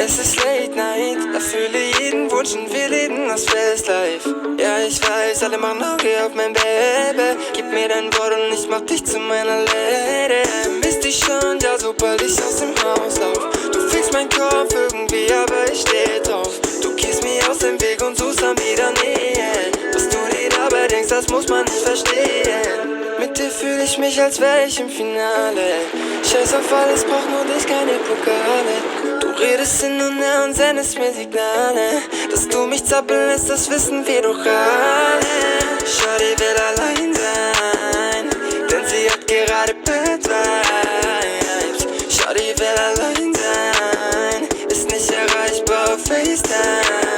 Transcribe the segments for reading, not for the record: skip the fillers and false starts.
Es ist Late Night, erfülle jeden Wunsch und wir leben das Festlife. Ja, ich weiß, alle machen Auge auf mein Baby. Gib mir dein Wort und ich mach dich zu meiner Lady. Vermisst dich schon, ja, sobald ich aus dem Haus lauf. Du fickst meinen Kopf irgendwie, aber ich steh drauf. Du gehst mir aus dem Weg und suchst dann wieder Nähe. Was du dir dabei denkst, das muss man nicht verstehen. Mit dir fühle ich mich, als wär ich im Finale. Scheiß auf alles, brauch nur dich, keine Pokale. Du redest hin und her und sendest mir Signale. Dass du mich zappeln lässt, das wissen wir doch alle. Shawty will allein sein, denn sie hat gerade Bad Vibes. Shawty will allein sein, ist nicht erreichbar auf FaceTime.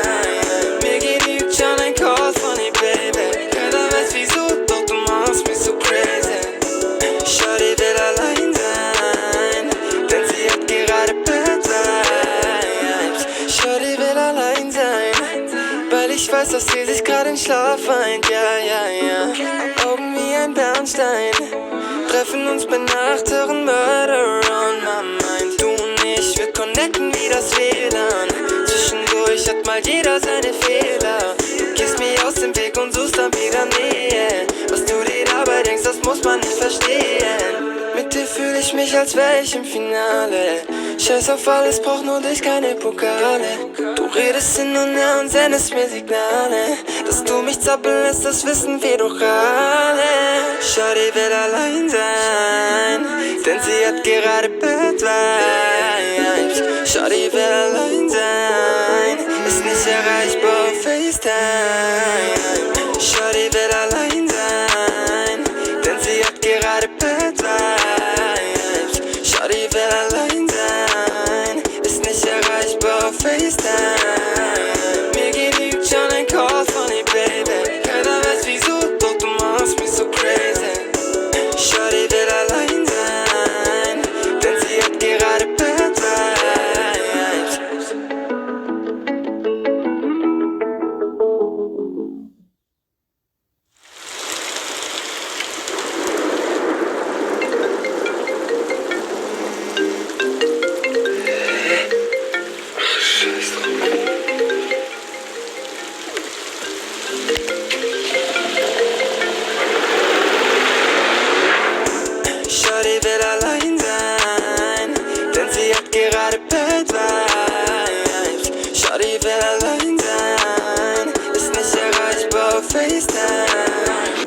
Mir genügt schon ein Call von ihr, Baby. Keiner weiß wieso, doch du machst mich so crazy. Shawty will allein sein, denn sie hat gerade Bad Vibes. Shawty will allein sein, weil ich weiß, dass sie sich gerade in Schlaf weint. Ja. Augen wie ein Bernstein, treffen uns bei Nacht, hören Murder on my mind. Du und ich, wir connecten wie das WLAN. Zwischendurch hat mal jeder seine Fehler. Du gehst mir aus dem Weg und suchst dann wieder Nähe. Was du dir dabei denkst, das muss man nicht verstehen. Mit dir fühle ich mich, als wär ich im Finale. Scheiß auf alles, brauch nur dich, keine Pokale. Du redest hin und her und sendest mir Signale. Dass du mich zappeln lässt, das wissen wir doch alle. Shawty will allein sein, denn sie hat gerade Bad Vibes. Shawty will allein sein, ist nicht erreichbar auf FaceTime. Shawty will allein sein, denn sie hat gerade Bad Vibes. Shawty will allein sein, ist nicht erreichbar auf FaceTime. Mir genügt schon ein Call von ihr, Baby. Keiner weiß wieso, doch du machst mich so crazy. Shawty will allein sein, denn sie hat gerade Bad Vibes. Shawty will allein sein, denn sie hat gerade Bad Vibes. Shawty will allein sein, ist nicht erreichbar auf FaceTime.